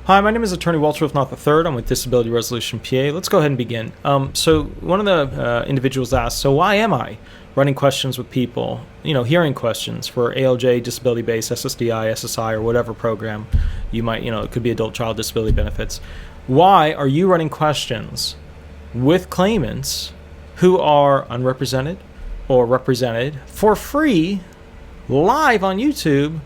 Hi, my name is Attorney Walter Rudolph Hnot III. I'm with Disability Resolution PA. Let's go ahead and begin. So one of the individuals asked, so why am I running questions with people, hearing questions for ALJ, disability-based, SSDI, SSI, or whatever program you might, it could be adult child disability benefits. Why are you running questions with claimants who are unrepresented or represented for free live on YouTube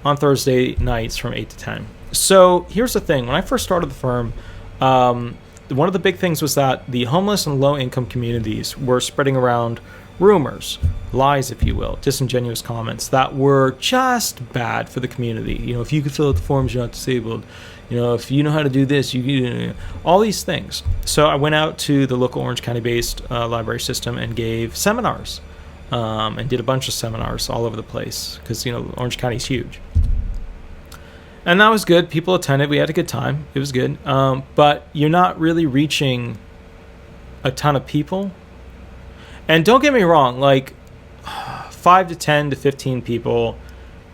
on Thursday nights from 8 to 10? So here's the thing. When I first started the firm, one of the big things was that the homeless and low-income communities were spreading around rumors, lies, if you will, disingenuous comments that were just bad for the community. If you could fill out the forms, you're not disabled. If you know how to do this, all these things. So I went out to the local Orange County-based library system and gave seminars and did a bunch of seminars all over the place because, Orange County is huge. And that was good. People attended. We had a good time. It was good. But you're not really reaching a ton of people. And don't get me wrong, 5 to 10 to 15 people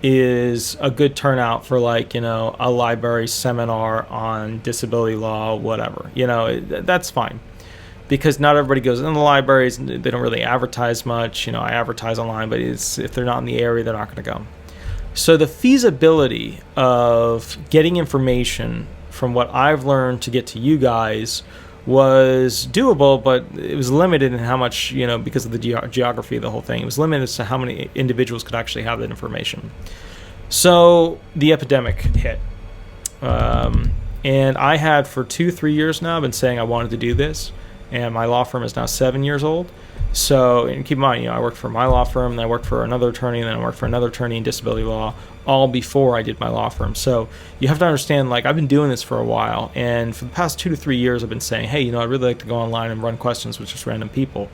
is a good turnout for a library seminar on disability law, whatever. That's fine. Because not everybody goes in the libraries. They don't really advertise much. I advertise online, but if they're not in the area, they're not going to go. So the feasibility of getting information from what I've learned to get to you guys was doable, but it was limited in how much, because of the geography of the whole thing. It was limited as to how many individuals could actually have that information. So the epidemic hit. And I had for 2-3 years now been saying I wanted to do this. And my law firm is now 7 years old. So, and keep in mind, I worked for my law firm, then I worked for another attorney, and then I worked for another attorney in disability law, all before I did my law firm. So you have to understand, I've been doing this for a while, and for the past 2 to 3 years, I've been saying, hey, I'd really like to go online and run questions with just random people,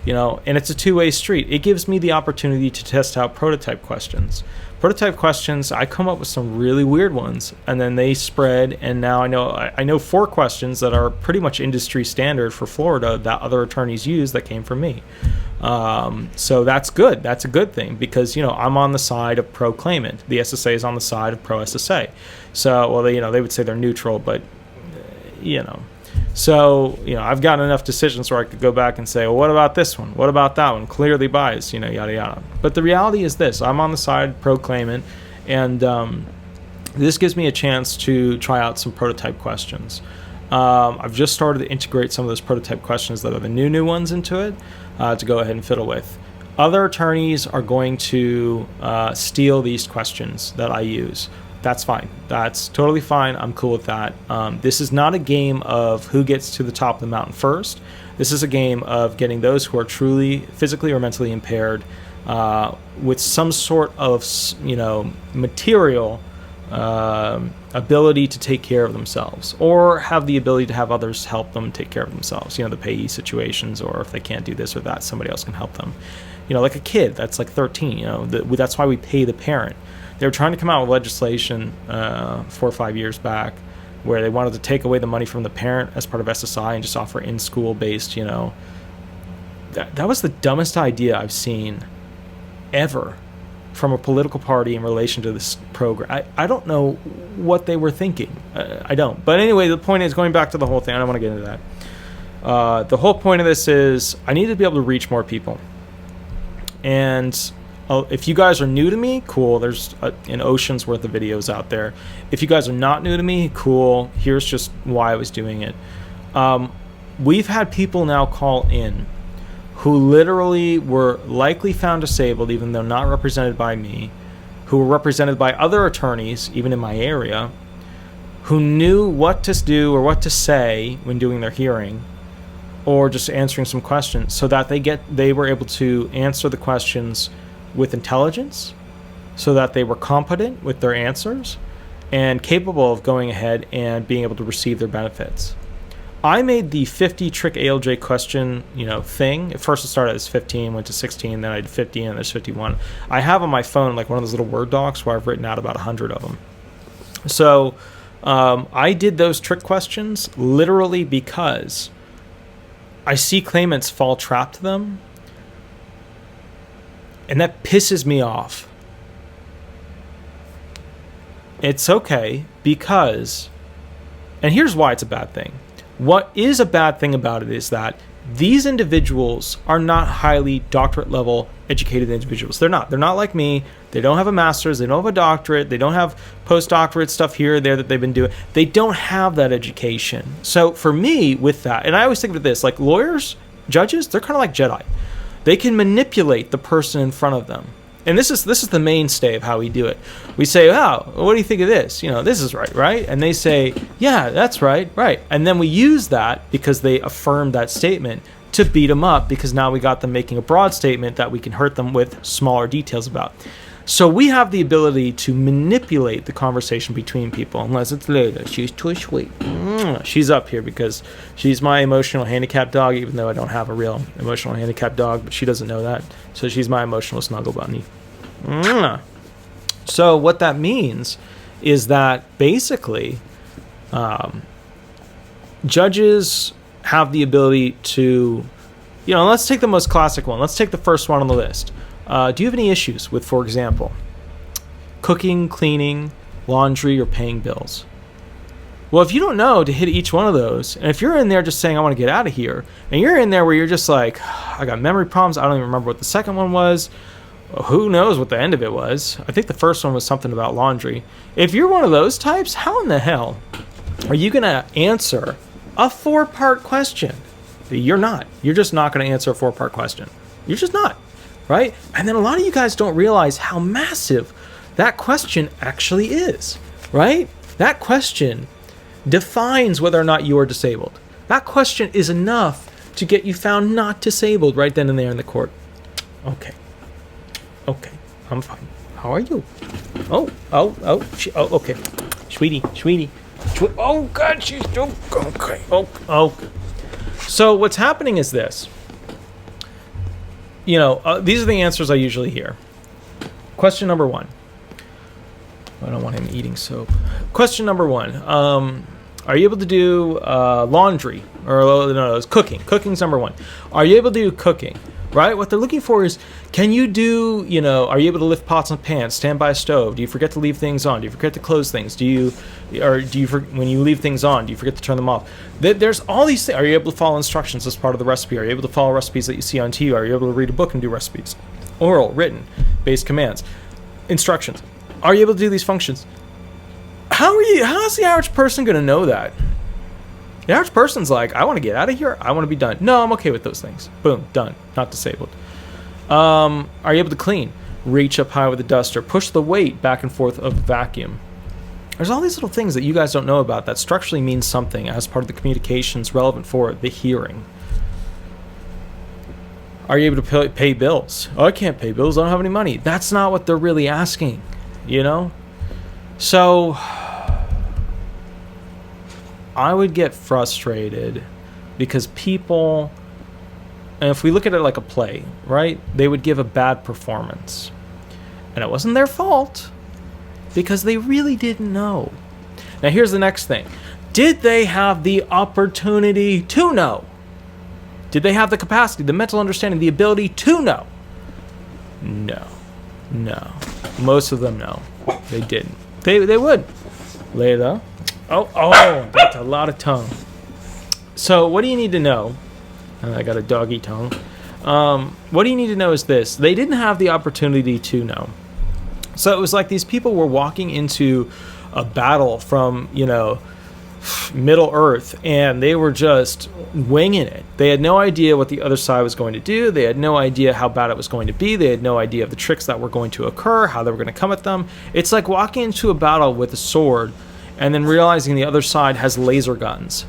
and it's a two-way street. It gives me the opportunity to test out prototype questions. Prototype questions, I come up with some really weird ones, and then they spread, and now I know 4 questions that are pretty much industry standard for Florida that other attorneys use that came from me. So that's good. That's a good thing because, I'm on the side of pro-claimant. The SSA is on the side of pro-SSA. So, well, they would say they're neutral, but, So, I've got enough decisions where I could go back and say, well, what about this one? What about that one? Clearly biased, yada, yada. But the reality is this. I'm on the side pro-claimant, and this gives me a chance to try out some prototype questions. I've just started to integrate some of those prototype questions that are the new ones into it to go ahead and fiddle with. Other attorneys are going to steal these questions that I use. That's fine. That's totally fine. I'm cool with that. This is not a game of who gets to the top of the mountain first. This is a game of getting those who are truly physically or mentally impaired with some sort of, material ability to take care of themselves or have the ability to have others help them take care of themselves. The payee situations, or if they can't do this or that, somebody else can help them. Like a kid that's 13, that's why we pay the parent. They were trying to come out with legislation 4 or 5 years back where they wanted to take away the money from the parent as part of SSI and just offer in-school based, That was the dumbest idea I've seen ever from a political party in relation to this program. I don't know what they were thinking. I don't. But anyway, the point is, going back to the whole thing, I don't want to get into that. The whole point of this is I need to be able to reach more people. And if you guys are new to me, cool. There's an ocean's worth of videos out there. If you guys are not new to me, cool. Here's just why I was doing it. We've had people now call in who literally were likely found disabled, even though not represented by me, who were represented by other attorneys, even in my area, who knew what to do or what to say when doing their hearing, or just answering some questions, so that they were able to answer the questions with intelligence, so that they were competent with their answers and capable of going ahead and being able to receive their benefits. I made the 50 trick ALJ question, thing. At first it started as 15, went to 16, then I did 50, and there's 51. I have on my phone one of those little Word docs where I've written out about 100 of them. So I did those trick questions literally because I see claimants fall trap to them, and that pisses me off. It's okay because And here's why it's a bad thing. What is a bad thing about it is that these individuals are not highly doctorate level educated individuals. They're not. They're not like me. They don't have a master's. They don't have a doctorate. They don't have postdoctorate stuff here or there that they've been doing. They don't have that education. So for me, with that, and I always think of this, like lawyers, judges, they're kind of like Jedi. They can manipulate the person in front of them. And this is the mainstay of how we do it. We say, "Oh, what do you think of this? You know, this is right?" And they say, "Yeah, that's right." And then we use that because they affirmed that statement to beat them up, because now we got them making a broad statement that we can hurt them with smaller details about. So we have the ability to manipulate the conversation between people, unless it's Leda. She's too sweet. She's up here because she's my emotional handicap dog, even though I don't have a real emotional handicap dog, but she doesn't know that. So she's my emotional snuggle bunny. So what that means is that basically judges have the ability to, let's take the most classic one. Let's take the first one on the list. Do you have any issues with, for example, cooking, cleaning, laundry, or paying bills? Well, if you don't know to hit each one of those, and if you're in there just saying, I want to get out of here, and you're in there where you're just like, I got memory problems, I don't even remember what the second one was, who knows what the end of it was. I think the first one was something about laundry. If you're one of those types, how in the hell are you going to answer a 4-part question? You're not. You're just not going to answer a 4-part question. You're just not. Right? And then a lot of you guys don't realize how massive that question actually is, right? That question defines whether or not you are disabled. That question is enough to get you found not disabled right then and there in the court. Okay, I'm fine. How are you? Okay. Sweetie. Oh, God, she's okay. Oh. So what's happening is this. These are the answers I usually hear. Question number 1. I don't want him eating soap. Question number 1. Are you able to do laundry? Or no, it's cooking. Cooking's number 1. Are you able to do cooking? Right? What they're looking for is, can you do, are you able to lift pots and pans, stand by a stove? Do you forget to leave things on? Do you forget to close things? When you leave things on, do you forget to turn them off? There's all these things. Are you able to follow instructions as part of the recipe? Are you able to follow recipes that you see on TV? Are you able to read a book and do recipes? Oral, written, based commands, instructions. Are you able to do these functions? How is the average person going to know that? The average person's like, I want to get out of here. I want to be done. No, I'm okay with those things. Boom, done. Not disabled. Are you able to clean? Reach up high with a duster. Push the weight back and forth of the vacuum. There's all these little things that you guys don't know about that structurally means something as part of the communications relevant for the hearing. Are you able to pay bills? Oh, I can't pay bills. I don't have any money. That's not what they're really asking, So I would get frustrated because people, and if we look at it like a play, right, they would give a bad performance. And it wasn't their fault because they really didn't know. Now here's the next thing. Did they have the opportunity to know? Did they have the capacity, the mental understanding, the ability to know? No. Most of them, no. They didn't. They would. Layla. Oh, that's a lot of tongue. So what do you need to know? I got a doggy tongue. What do you need to know is this. They didn't have the opportunity to know. So it was like these people were walking into a battle from, Middle Earth, and they were just winging it. They had no idea what the other side was going to do. They had no idea how bad it was going to be. They had no idea of the tricks that were going to occur, how they were going to come at them. It's like walking into a battle with a sword and then realizing the other side has laser guns.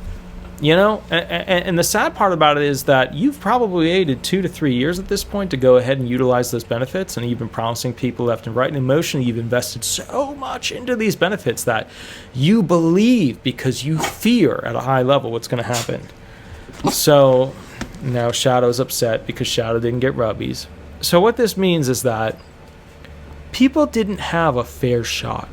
And the sad part about it is that you've probably waited 2 to 3 years at this point to go ahead and utilize those benefits, and you've been promising people left and right, and emotionally you've invested so much into these benefits that you believe because you fear at a high level what's going to happen. So now Shadow's upset because Shadow didn't get rubbies. So what this means is that people didn't have a fair shot.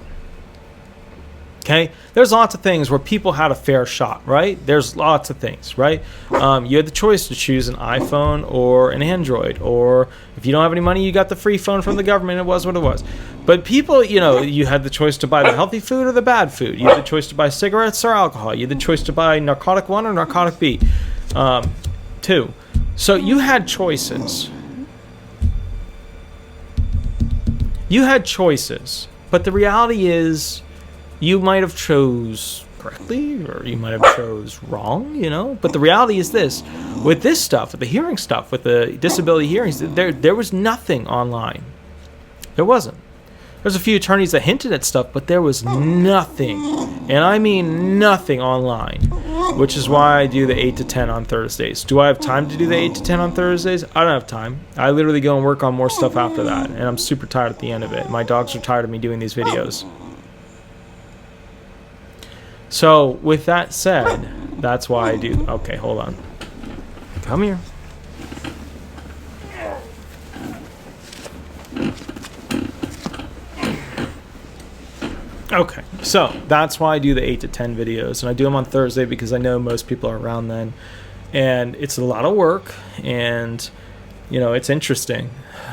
Okay, there's lots of things where people had a fair shot, right? There's lots of things, right? You had the choice to choose an iPhone or an Android, or if you don't have any money, you got the free phone from the government. It was what it was. But people, you had the choice to buy the healthy food or the bad food. You had the choice to buy cigarettes or alcohol. You had the choice to buy narcotic 1 or narcotic B, 2. So you had choices. You had choices, but the reality is, you might have chose correctly, or you might have chose wrong, But the reality is this: with this stuff, with the hearing stuff, with the disability hearings, there was nothing online. There wasn't. There's a few attorneys that hinted at stuff, but there was nothing, and I mean nothing online. Which is why I do the 8 to 10 on Thursdays. Do I have time to do the 8 to 10 on Thursdays? I don't have time. I literally go and work on more stuff after that, and I'm super tired at the end of it. My dogs are tired of me doing these videos. So, with that said, that's why I do... Okay, hold on. Come here. Okay, so that's why I do the 8 to 10 videos, and I do them on Thursday because I know most people are around then, and it's a lot of work, and, it's interesting.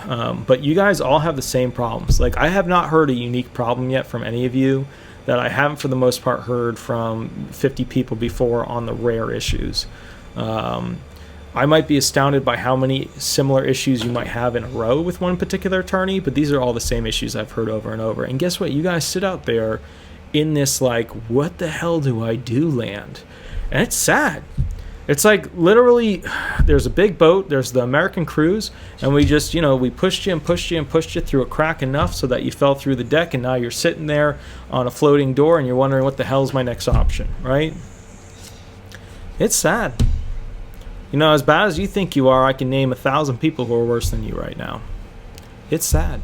But you guys all have the same problems. Like, I have not heard a unique problem yet from any of you that I haven't, for the most part, heard from 50 people before on the rare issues. I might be astounded by how many similar issues you might have in a row with one particular attorney, but these are all the same issues I've heard over and over. And guess what? You guys sit out there in this, like, what the hell do I do land? And it's sad. It's like, literally, there's a big boat, there's the American cruise, and we just, we pushed you and pushed you and pushed you through a crack enough so that you fell through the deck, and now you're sitting there on a floating door, and you're wondering what the hell is my next option, right? It's sad. As bad as you think you are, I can name 1,000 people who are worse than you right now. It's sad.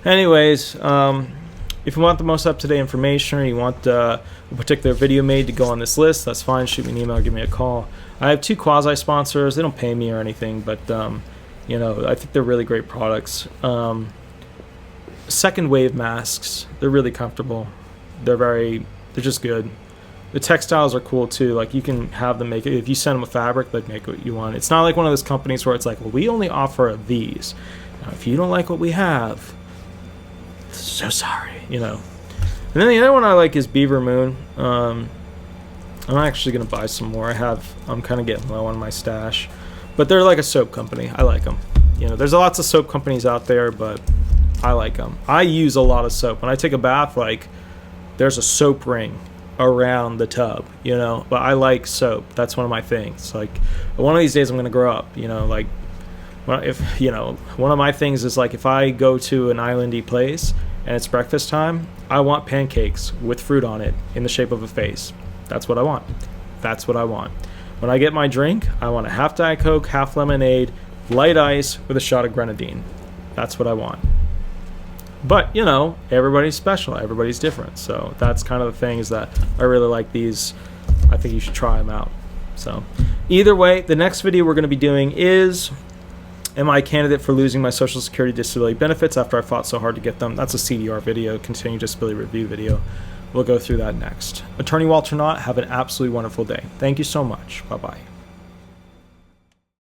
Anyways, if you want the most up-to-date information, or you want a particular video made to go on this list, that's fine. Shoot me an email, give me a call. I have 2 quasi-sponsors. They don't pay me or anything, but I think they're really great products. Second wave masks, they're really comfortable. They're just good. The textiles are cool too. Like, you can have them make it. If you send them a fabric, they'd make what you want. It's not like one of those companies where it's like, well, we only offer these. Now, if you don't like what we have, so sorry, And then the other one I like is Beaver Moon. I'm actually gonna buy some more. I'm kind of getting low on my stash, but they're like a soap company. I like them. There's lots of soap companies out there, but I like them. I use a lot of soap. When I take a bath, like, there's a soap ring around the tub, but I like soap. That's one of my things. Like, one of these days I'm gonna grow up, like, one of my things is, like, if I go to an islandy place and it's breakfast time, I want pancakes with fruit on it in the shape of a face. That's what I want. That's what I want. When I get my drink, I want a half Diet Coke, half lemonade, light ice with a shot of grenadine. That's what I want. But, everybody's special. Everybody's different. So that's kind of the thing, is that I really like these. I think you should try them out. So either way, the next video we're going to be doing is, am I a candidate for losing my Social Security disability benefits after I fought so hard to get them? That's a CDR video, continuing disability review video. We'll go through that next. Attorney Walter Hnot, have an absolutely wonderful day. Thank you so much. Bye-bye.